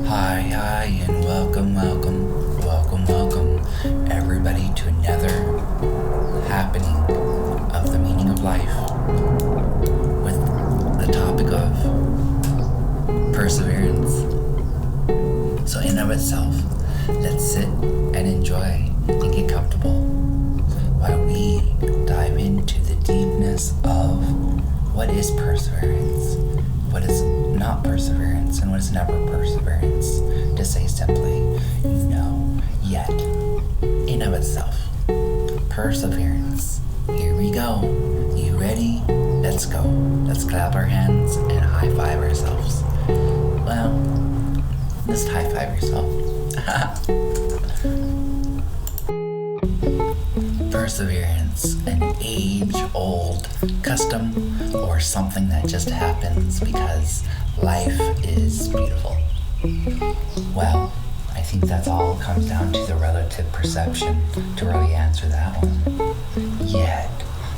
Hi, and welcome, everybody, to another happening of the meaning of life with the topic of perseverance. So, in of itself, let's sit and enjoy and get comfortable while we dive into the deepness of what is perseverance, what is not perseverance, and what is never perseverance. To say simply, yet, in of itself, perseverance. Here we go. You ready? Let's go. Let's clap our hands and high five ourselves. Well, just high five yourself. Perseverance, an age-old custom or something that just happens because life is beautiful. Well, I think that's all comes down to the relative perception to really answer that one. Yet,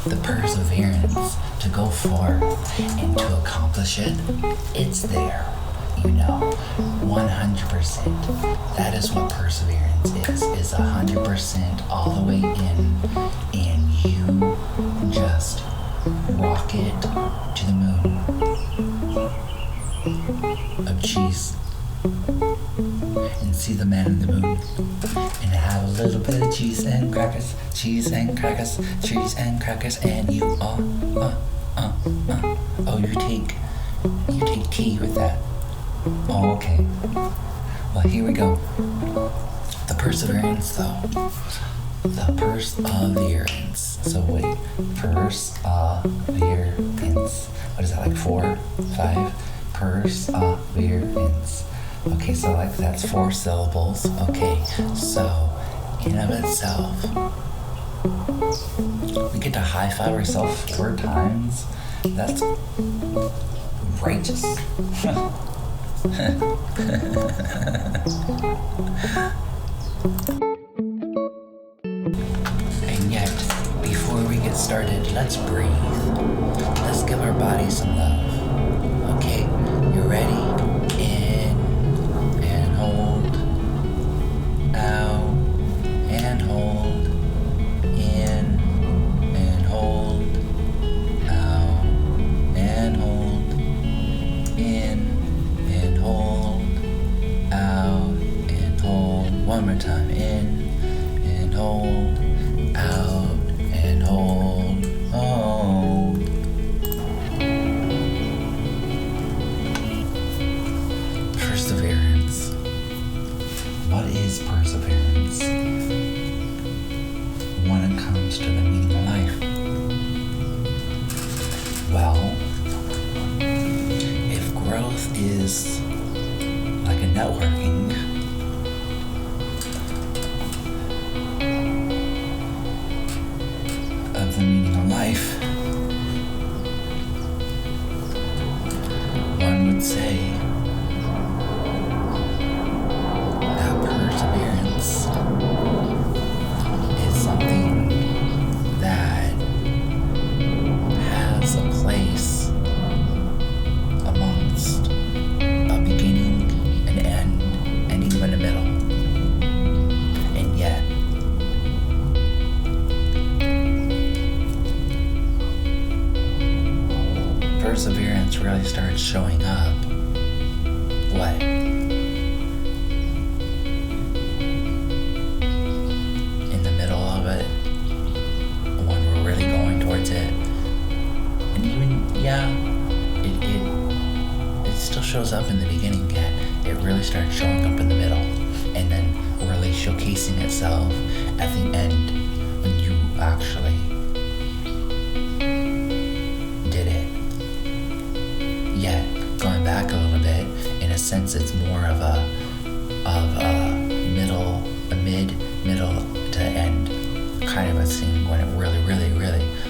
the perseverance to go forth and to accomplish it, it's there. 100%. That is what perseverance is 100% all the way in, and you just rocket to the moon of cheese and see the man in the moon and have a little bit of cheese and crackers, and you you take tea with that. Oh, okay. Well, here we go. The perseverance, though. The perseverance. So wait, perseverance. What is that, like 4, 5? Perseverance. Okay, so like that's 4 syllables. Okay, so in of itself, we get to high five ourselves 4 times. That's righteous. And yet, before we get started, let's breathe. Let's give our body some love. Okay, you ready? In and hold. Out and hold. In and hold. Out and hold. In and hold. Out and hold. One more time. In and hold. Out and hold. Hold. Perseverance. What is perseverance when it comes to the meaning of life? Well, if growth is like a networking, of the meaning of life, one would say that perseverance is something that has a place amongst a beginning, an end, and even a middle. And yet, perseverance really starts showing up in the middle of it, when we're really going towards it. And even it still shows up in the beginning, yet it really starts showing up in the middle, and then really showcasing itself at the end when you actually did it. Yet, going back a little bit, in a sense, it's more of a middle to end kind of a thing when it really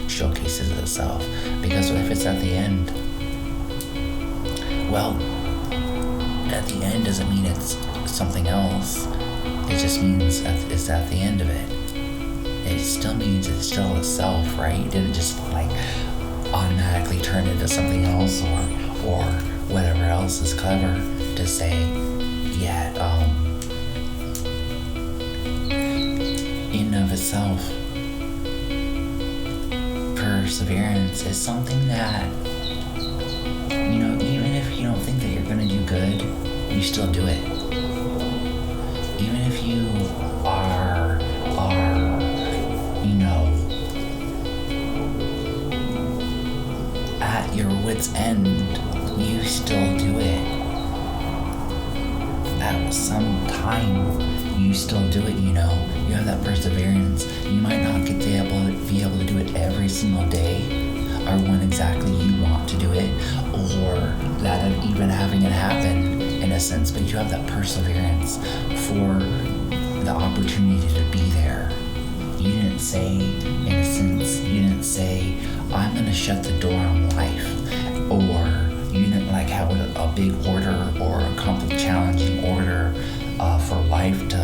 showcases itself. Because if it's at the end, well, at the end doesn't mean it's something else. It just means it's at the end of it. It still means it's still itself, right? It didn't just like automatically turn into something else or whatever else is clever to say, yeah, itself, perseverance is something that, even if you don't think that you're going to do good, you still do it. Even if you are at your wit's end, you still do it. At some time, you still do it, you have that perseverance. You might not be able to do it every single day, or when exactly you want to do it, or that of even having it happen, in a sense, but you have that perseverance for the opportunity to be there. You didn't say, I'm going to shut the door on life, or you didn't have a big order or a complex, challenging order for life to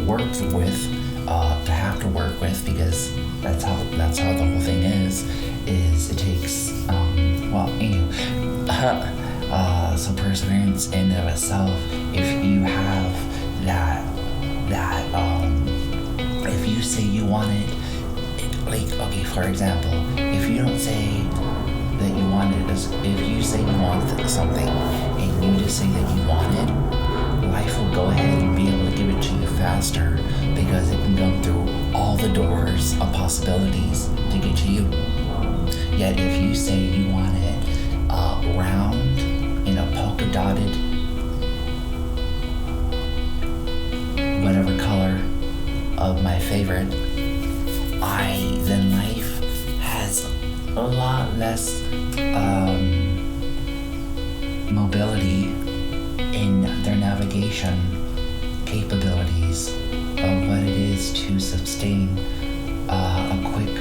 work with, to have to work with, because that's how the whole thing is it takes, so perseverance in and of itself, if you have that, if you say you want it, for example, if you don't say that you want it, if you say you want something, and you just say that you want it, life will go ahead and be able to give it to you faster, because it can go through all the doors of possibilities to get to you. Yet if you say you want it round in a polka dotted, whatever color of my favorite, then life has a lot less mobility in their navigation capabilities of what it is to sustain a quick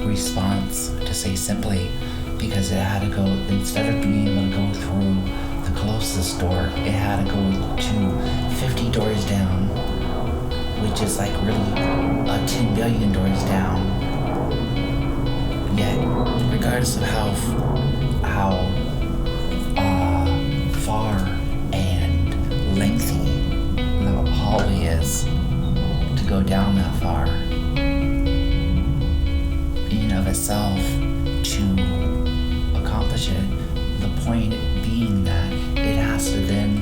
response, to say simply, because it had to go, instead of being able to go through the closest door, it had to go to 50 doors down, which is really 10 billion doors down. Yet, regardless of how far and lengthy the hallway is to go down that far, in and of itself, to accomplish it, the point being that it has to then,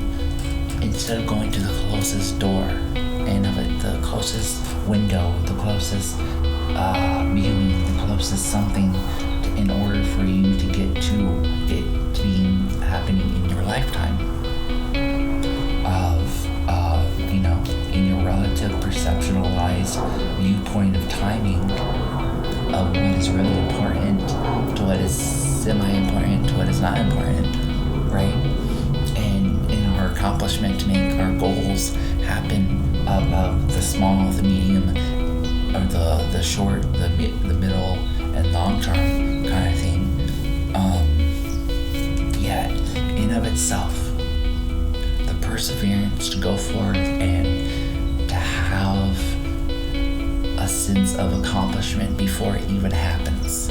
instead of going to the closest door, and of it, the closest window, the closest viewing, the closest something, in order for you to get to it being happening in your lifetime, in your relative perceptualized viewpoint of timing of what is really important to what is semi-important to what is not important, right? And in our accomplishment to make our goals happen, of the small, the medium, or the short, the middle, and long term kind of thing. Yet, in of itself, the perseverance to go forward and to have a sense of accomplishment before it even happens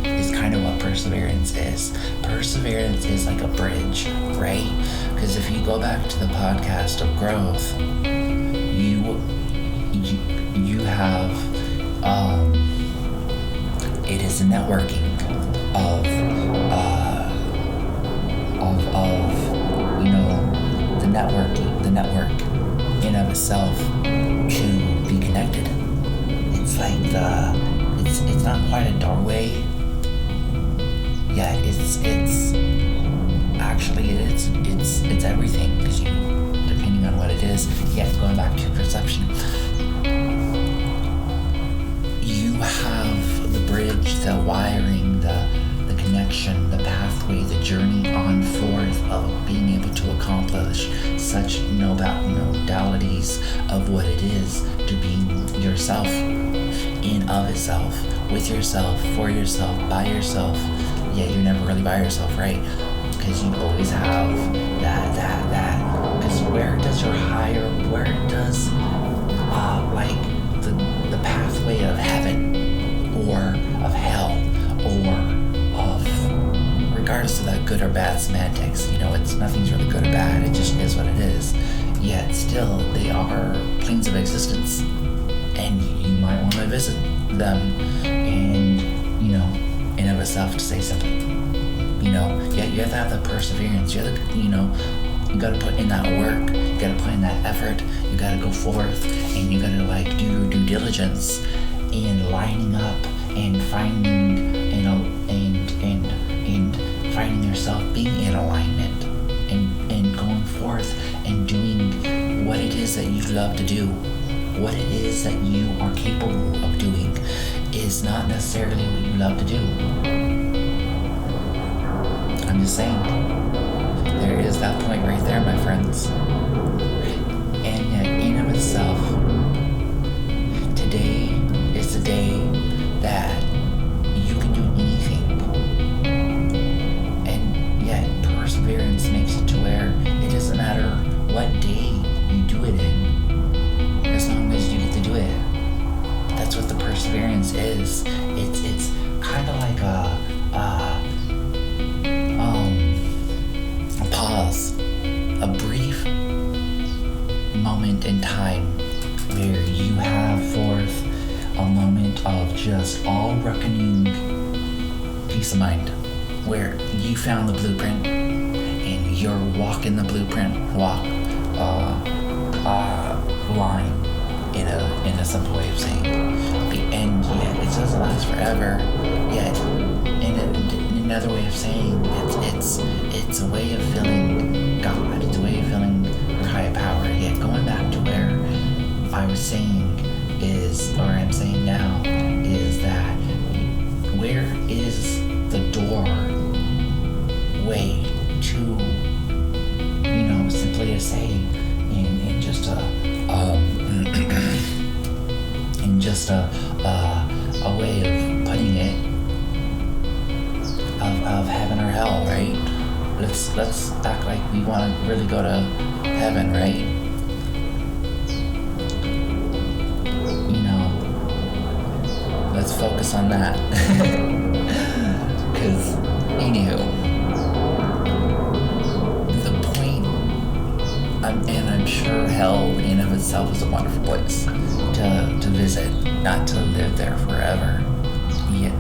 is kind of what perseverance is. Perseverance is like a bridge, right? Because if you go back to the podcast of growth, you have it is a networking of the network in of itself to be connected. It's like it's not quite a doorway. Yeah, it's actually it's everything, because you, depending on what it is. Yet going back to perception, you have the bridge, the wiring, the connection, the pathway, the journey on forth of being able to accomplish such modalities of what it is to be yourself, in of itself, with yourself, for yourself, by yourself. Yeah, you're never really by yourself, right? Because you always have that. Because where does the pathway of heaven, or of hell, or of, regardless of that good or bad semantics, nothing's really good or bad, it just is what it is. Yet still, they are planes of existence. and you might want to visit them, and in of itself to say something. You have to have the perseverance. You gotta put in that work. You gotta put in that effort. You gotta go forth, and you gotta do your due diligence in lining up and finding and finding yourself being in alignment and going forth and doing what it is that you love to do. What it is that you are capable of doing is not necessarily what you love to do. I'm just saying, there is that point right there, my friends. And yet, in of itself, today is the day that you can do anything. And yet, perseverance makes it to where it doesn't matter what day you do it in, as long as you get to do it. That's what the perseverance is. It's kind of like a pause, a brief moment in time where you have forth a moment of just all reckoning peace of mind, where you found the blueprint and you're walking the blueprint line in a simple way of saying. And yet it doesn't last forever. Yet in another way of saying it's a way of feeling God. It's a way of feeling your higher power. Yet going back to where I was saying I'm saying now is that where is the doorway to simply to say in just a way of putting it of heaven or hell, right? Let's act like we want to really go to heaven, right? Let's focus on that. Because, anywho, the point, and I'm sure hell in of itself is a wonderful place to visit, not to live there forever. Yet,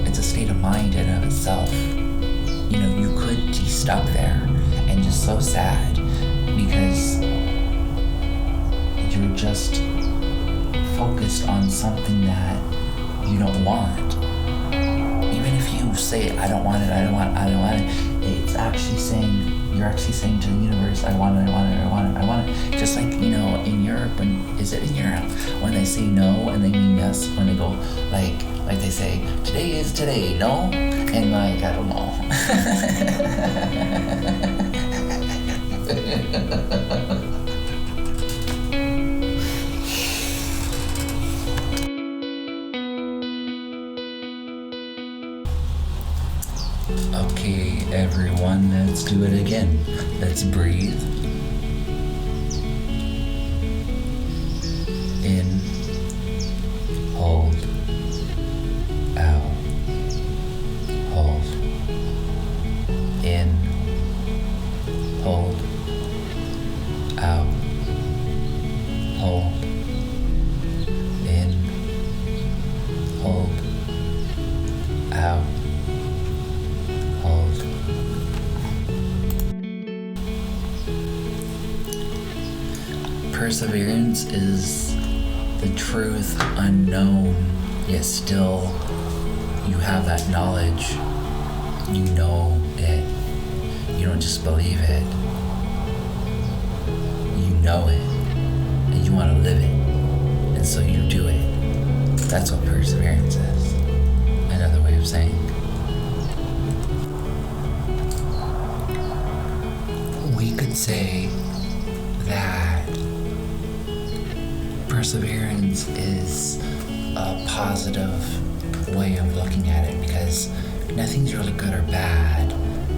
it's a state of mind in of itself. You could be stuck there and just so sad because you're just focused on something that you don't want. Even if you say, I don't want it, it's actually saying, you're actually saying to the universe, I want it. Just like, in Europe, is it in Europe? When they say no and they mean yes, when they go, like they say, today is today, no? And I don't know. Okay, everyone, let's do it again. Let's breathe. In, hold, out, hold. In, hold, out, hold. In, hold, out. Perseverance is the truth unknown, yet still you have that knowledge. You know it. You don't just believe it. You know it. And you want to live it. And so you do it. That's what perseverance is. Another way of saying. We could say that perseverance is a positive way of looking at it because nothing's really good or bad,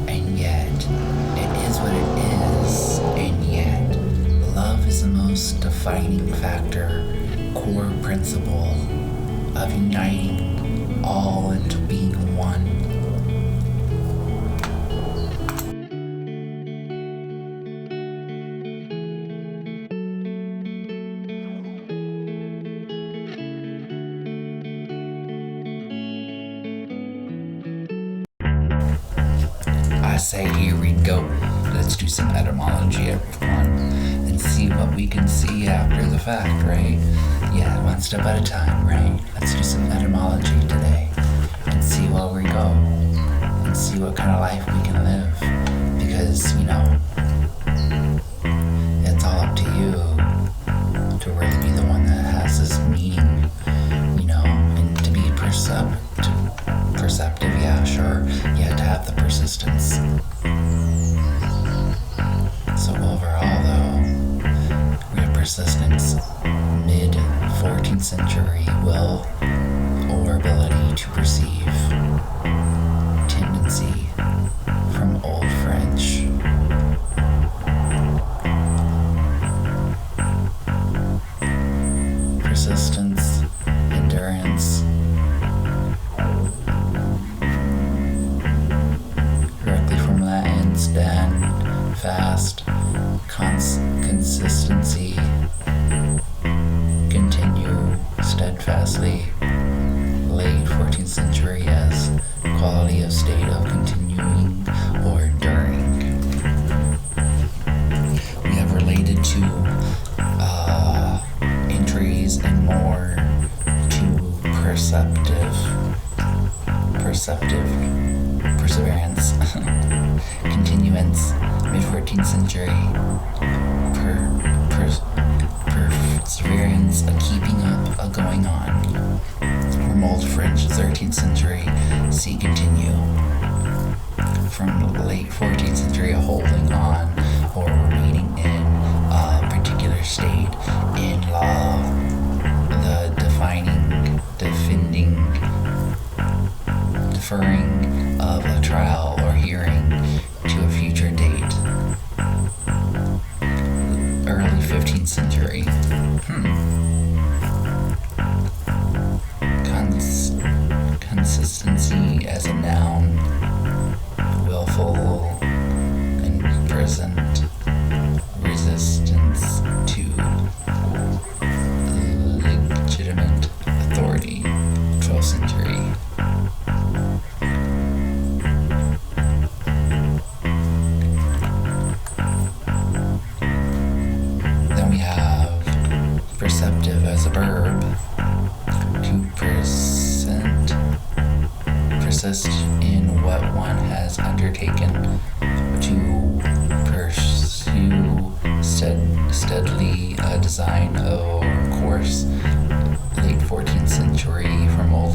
and yet it is what it is, and yet love is the most defining factor, core principle of uniting all into being one. I say here we go. Let's do some etymology, everyone, and see what we can see after the fact, right? Yeah, one step at a time, right? Let's do some etymology today and see where we go and see what kind of life we can live. Because, it's all up to you to really be the one that has this meaning, and to be perceptive, yeah, sure. You have to have the persistence. So overall, though, we have persistence, mid-14th century will or ability to perceive, tendency from Old French. Persistence, endurance, directly from Latin, stand, fast, consistency, continue steadfastly, late 14th century as quality of state of continuing or enduring. We have related to entries and more to perseverance, continuance, mid-14th century, perseverance, a keeping up, a going on. From Old French, 13th century, see continue. From late 14th century, a holding on or remaining in a particular state in law, the deferring of a trial or hearing to a future date. Early 15th century. Consistency as a noun, willful, imprisoned, resistance to legitimate authority, 12th century. Then we have perceptive as a verb, to persist in what one has undertaken, to pursue steadily a design or course. Late 14th century from Old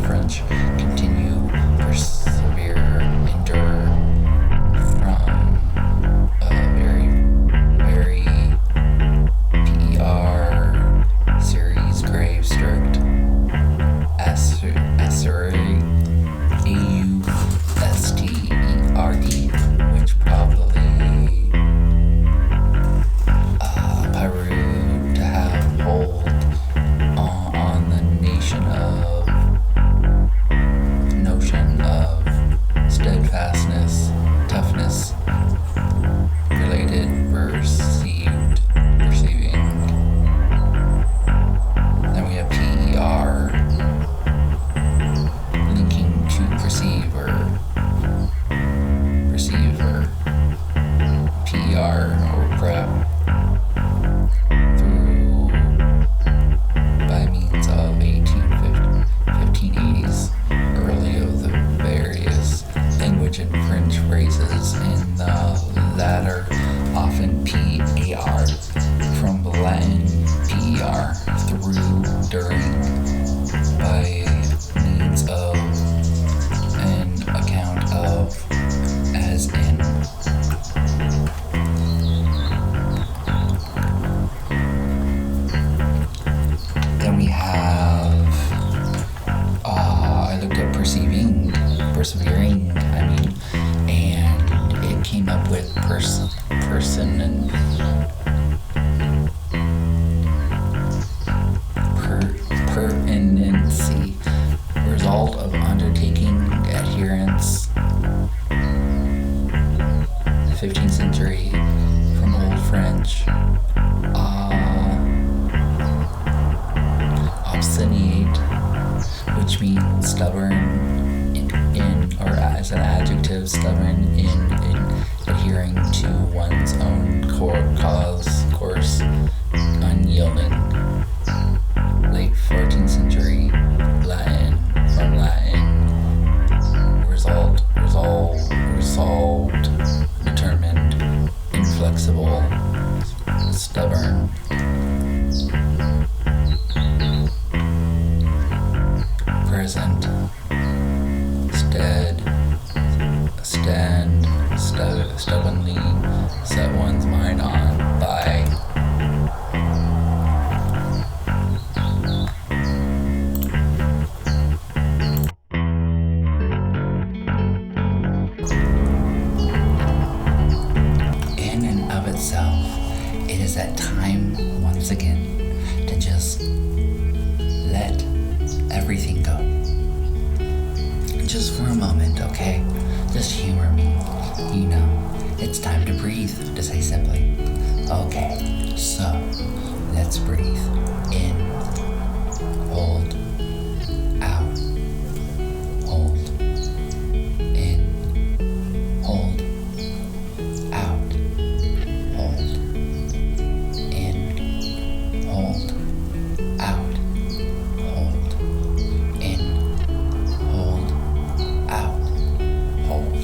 French, continue, persevere, endure, from a very PER series, grave, strict, Astere, which probably Peru to have hold on the notion of steadfastness, toughness, related, perceiving. Then we have PER, linking to perceiver, PER or prep, through by means of 1580s, early of the various language and French phrases in the latter, often PAR, from Latin PER, through, during, by means of, an account of, as in. Then we have, I looked at persevering, and it came up with person and pertinency, result of undertaking, adherence. 15th century from Old French, obstinate, which means stubborn in or as as an adjective, stubborn in adhering to one's own course, unyielding. Late 14th century Latin, from Latin, resolved, determined, inflexible, stubborn. Present, stubbornly set one's mind on by. In and of itself, it is that time once again to just let everything go. Just for a moment, okay? Just humor me. You know, it's time to breathe, to say simply. Okay, so let's breathe. In, hold, out, hold, in, hold, out, hold, in, hold, out, hold, in, hold, out, hold.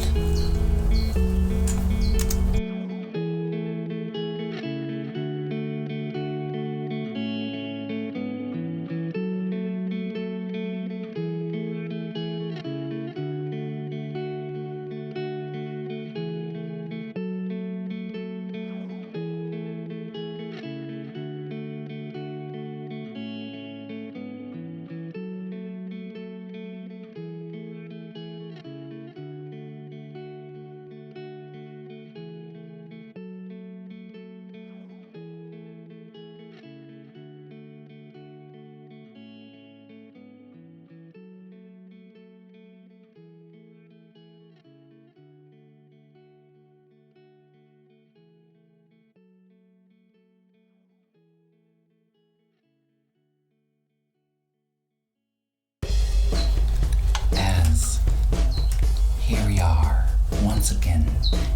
Here we are, once again,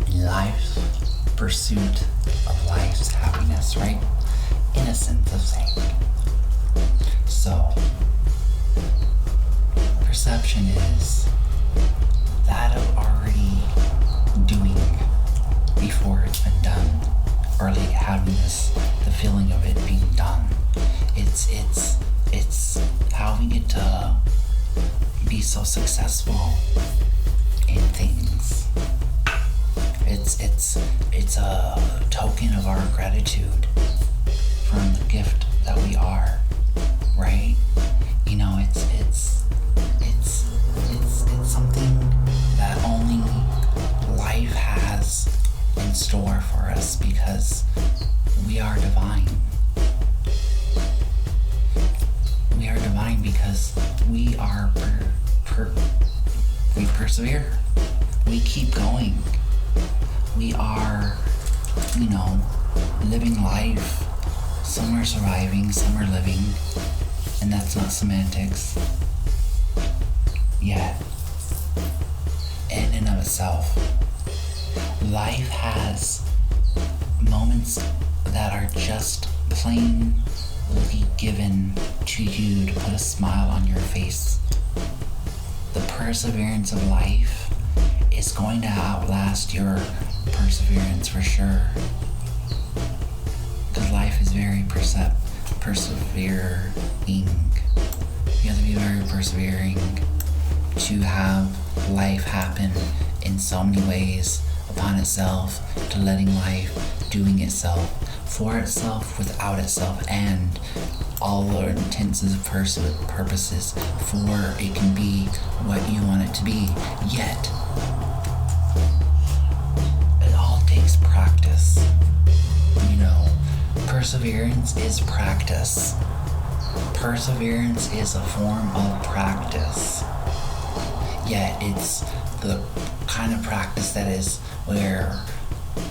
in life's pursuit of life's happiness, right? Innocent of sake. So, perception is that of already doing before it's been done, or like having the feeling of it being done. It's how we get to be so successful in things. It's a token of our gratitude from the gift that we are, right? You know, it's something that only life has in store for us because we are divine. We are divine because we are we persevere. We keep going. We are, living life. Some are surviving, some are living, and that's not semantics. Yet, in and of itself, life has moments that are just plainly given to you to put a smile on your face. The perseverance of life is going to outlast your perseverance for sure. Because life is very persevering. You have to be very persevering to have life happen in so many ways upon itself, to letting life doing itself, for itself, without itself, and all the intents and purposes for it can be what you want it to be. Yet, it all takes practice. Perseverance is practice. Perseverance is a form of practice. Yet it's the kind of practice that is where,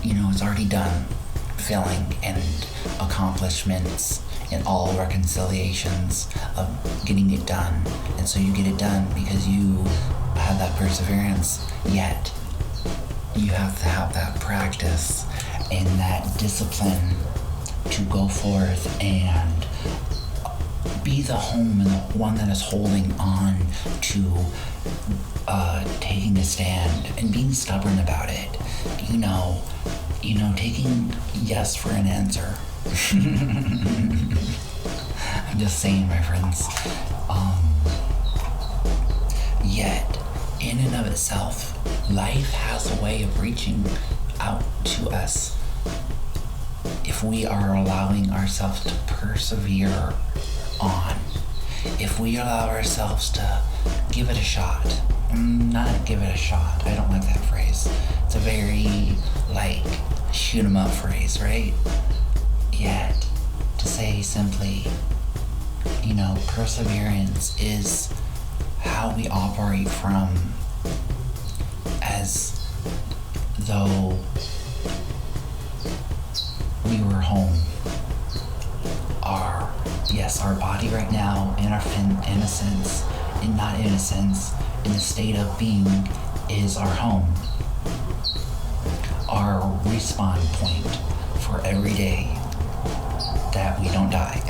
it's already done, feeling and accomplishments in all reconciliations of getting it done. And so you get it done because you have that perseverance, yet you have to have that practice and that discipline to go forth and be the home and the one that is holding on to taking a stand and being stubborn about it. Taking yes for an answer. I'm just saying, my friends. Yet, in and of itself, life has a way of reaching out to us if we are allowing ourselves to persevere on. If we allow ourselves to give it a shot. Not give it a shot. I don't like that phrase. It's a very, shoot 'em up phrase, right? Yet, to say simply, perseverance is how we operate from as though we were home. Our body right now, in our innocence, and not innocence, in the state of being, is our home. Our respawn point for every day that we don't die.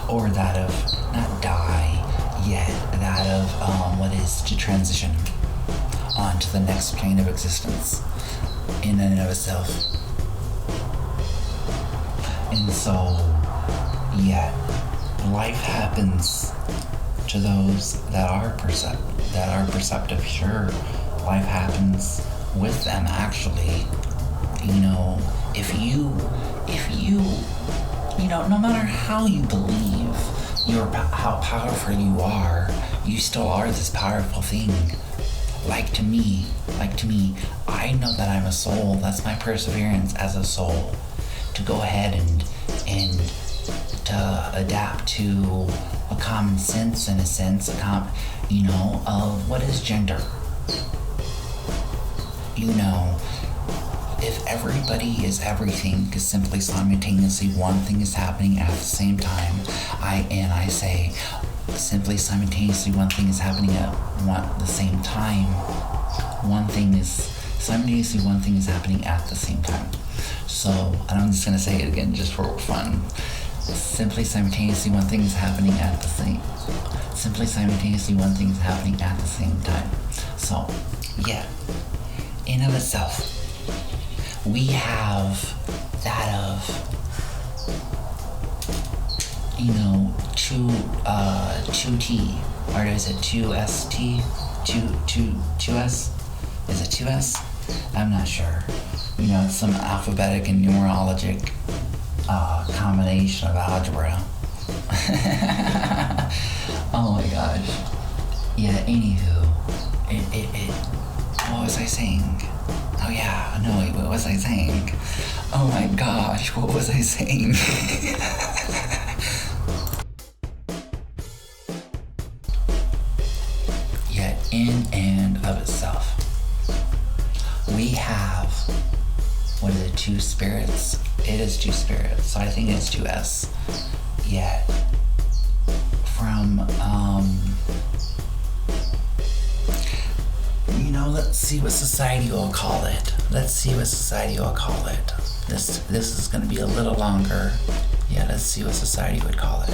Or that of, not die yet, that of to transition on to the next plane of existence in and of itself. And so, life happens to those that are perceptive. Sure, life happens with them, actually. No matter how you believe how powerful you are, you still are this powerful thing. Like to me, I know that I'm a soul. That's my perseverance as a soul. To go ahead and to adapt to a common sense, in a sense, of what is gender. If everybody is everything, because simply simultaneously one thing is happening at the same time, I say simply simultaneously one thing is happening at the same time. One thing is happening at the same time. So, and I'm just going to say it again just for fun. Simply simultaneously one thing is happening at the same time. So, in of itself, we have that of, 2T, or is it 2ST? 2S? Is it 2S? I'm not sure. It's some alphabetic and numerologic combination of algebra. Oh my gosh. Anywho, what was I saying? Oh yeah, no, wait, what was I saying? Oh my gosh, what was I saying? Yet, in and of itself, we have, what is it, 2 spirits? It is 2 spirits, so I think it's 2S. Yet, from, let's see what society will call it. This is going to be a little longer. Let's see what society would call it.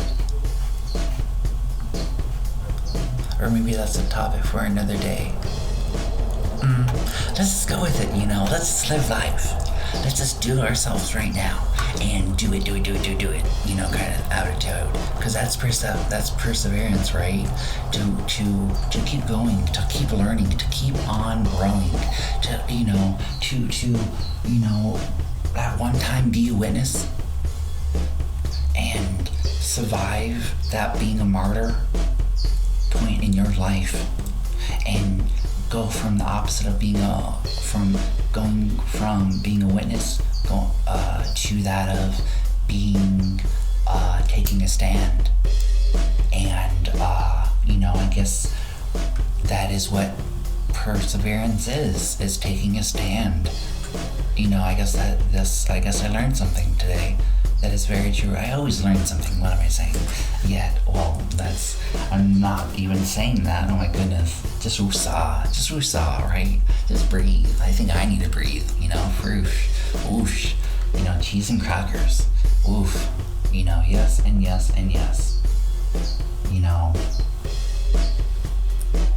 Or maybe that's a topic for another day. Let's just go with it, Let's just live life. Let's just do ourselves right now. And do it, kind of attitude. Because that's perseverance, right? To keep going, to keep learning, to keep on growing, to that one time be a witness and survive that being a martyr point in your life, and go from the opposite of being going from being a witness to that of being taking a stand. And I guess that is what perseverance is taking a stand. I guess I learned something today. That is very true. I always learn something. What am I saying? Yet, well, I'm not even saying that. Oh my goodness. Just woosah, right? Just breathe. I think I need to breathe, froosh, whoosh, cheese and crackers, oof, yes and yes and yes,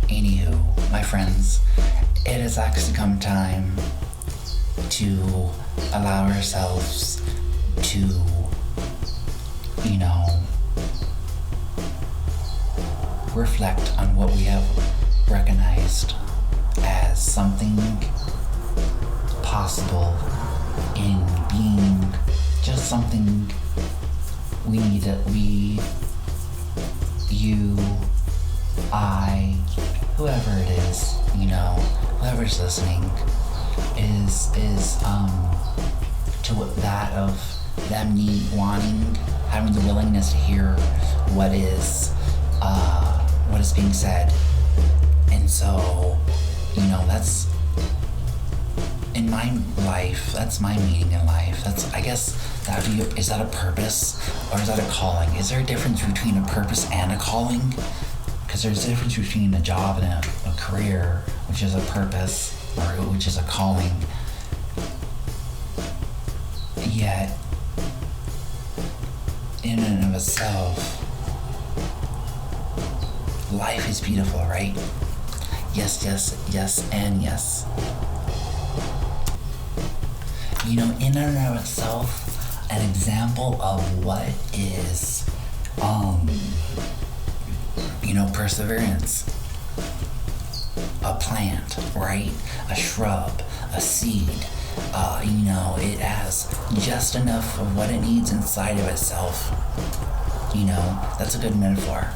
Anywho, my friends, it has actually come time to allow ourselves to, reflect on what we have recognized as something possible in being just something you, I, whoever it is, whoever's listening is to that of them having the willingness to hear what is being said. And so, that's in my life, that's my meaning in life. I guess is that a purpose or is that a calling? Is there a difference between a purpose and a calling? Because there's a difference between a job and a career, which is a purpose or which is a calling. Yet, in and of itself, life is beautiful, right? Yes, yes, yes, and yes. In and of itself, an example of what is, perseverance. A plant, right? A shrub, a seed. It has just enough of what it needs inside of itself. That's a good metaphor.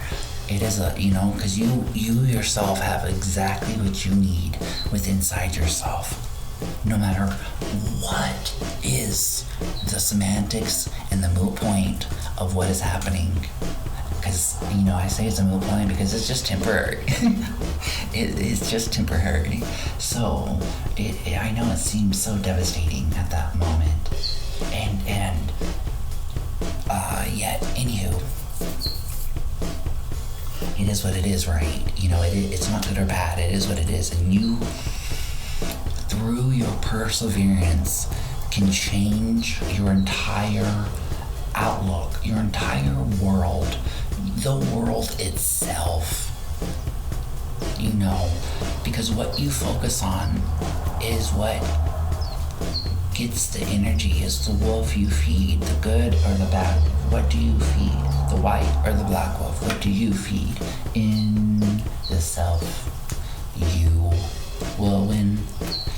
It is because you yourself have exactly what you need within inside yourself. No matter what is the semantics and the moot point of what is happening. Because, I say it's a moot point because it's just temporary. It's just temporary. So, I know it seems so devastating at that moment. And yet, anywho, it is what it is, right? It's not good or bad. It is what it is. And you, through your perseverance, can change your entire outlook, your entire world, the world itself. Because what you focus on is what gets the energy, is the wolf you feed, the good or the bad. What do you feed? The white or the black wolf? What do you feed? In the self, you will win.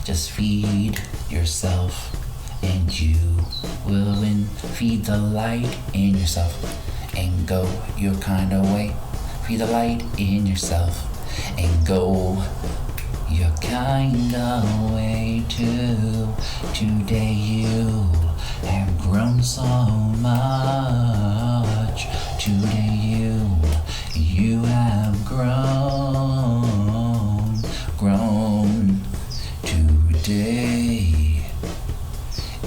Just feed yourself and you will win. Feed the light in yourself and go your kind of way. Feed the light in yourself and go your kind of way too. Today you have grown so much. Today you have grown today.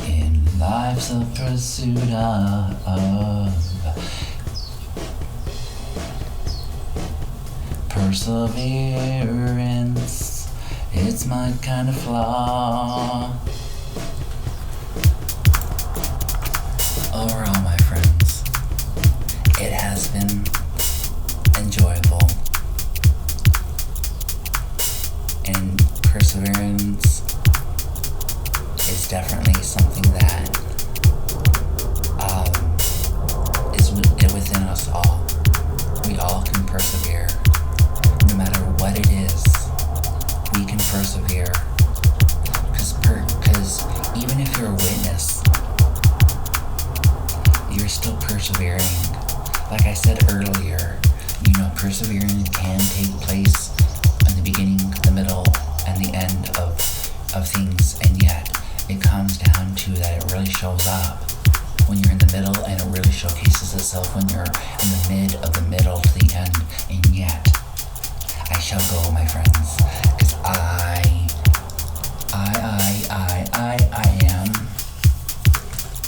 In life's a pursuit of perseverance. It's my kind of flaw. Overall, my friends, it has been enjoyable. And perseverance is definitely something that is within us all. We all can persevere. No matter what it is, we can persevere. Because even if you're a witness, you're still persevering. Like I said earlier, persevering can take place in the beginning, the middle, and the end of things, and yet it comes down to that it really shows up when you're in the middle, and it really showcases itself when you're in the mid of the middle to the end, and yet I shall go, my friends, because I am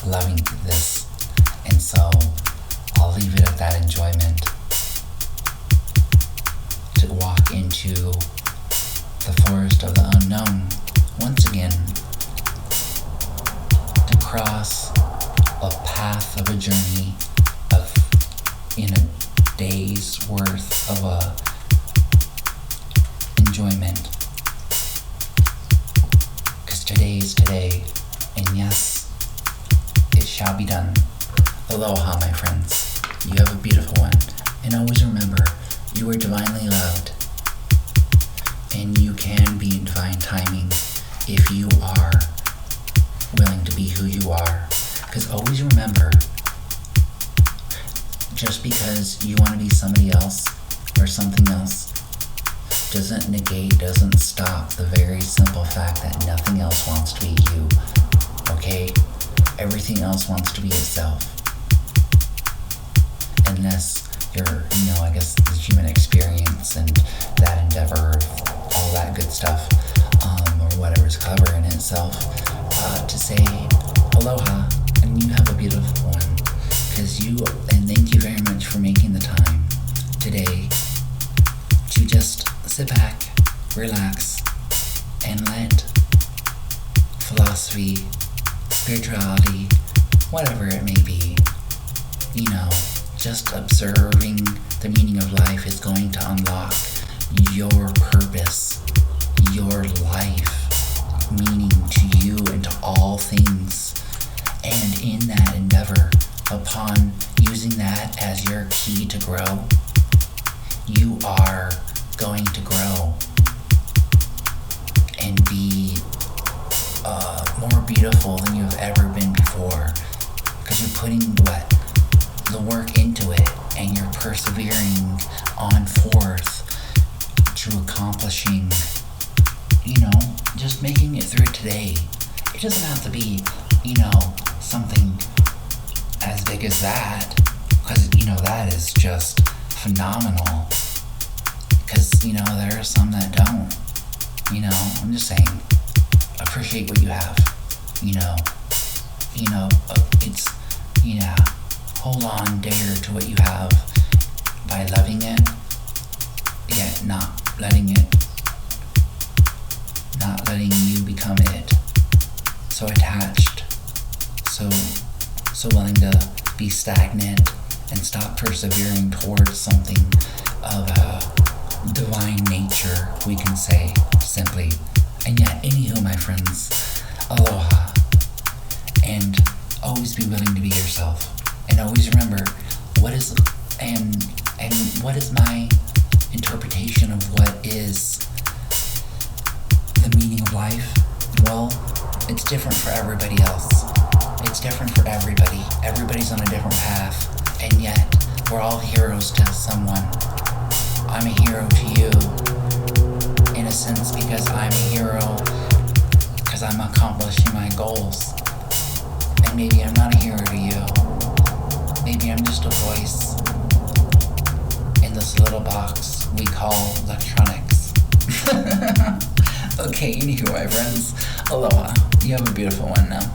loving this across a path of a journey of in a day's worth of enjoyment. Because today is today, and yes, it shall be done. Aloha, my friends. You have a beautiful one. And always remember, you are divinely loved. And you can be in divine timing if you are willing to be who you are. Because always remember, just because you want to be somebody else or something else doesn't stop the very simple fact that nothing else wants to be you. Okay? Everything else wants to be itself. Unless you're, I guess the human experience and that endeavor, all that good stuff, or whatever is clever in itself, to say aloha, and you have a beautiful one. And thank you very much for making the time today to just sit back, relax, and let philosophy, spirituality, whatever it may be, just observing the meaning of life is going to unlock your purpose, your life, meaning to you and to all things. And in that endeavor, upon using that as your key to grow, you are going to grow and be more beautiful than you've ever been before. Because you're putting the work into it, and you're persevering on forth to accomplishing, just making it through today. It doesn't have to be, something as big as that, because, that is just phenomenal. Because, there are some that don't, I'm just saying, appreciate what you have, it's, hold on, dare to what you have by loving it, yet not letting you become it. So attached, so willing to be stagnant and stop persevering towards something of a divine nature, we can say simply. And yet, anywho, my friends, aloha, and always be willing to be yourself. And always remember, what is my interpretation of what is the meaning of life? Well, it's different for everybody else. It's different for everybody. Everybody's on a different path, and yet we're all heroes to someone. I'm a hero to you, in a sense, because I'm a hero because I'm accomplishing my goals. And maybe I'm not a hero to you. Maybe I'm just a voice in this little box we call electronics. Okay, anywho, my friends, aloha. You have a beautiful one now.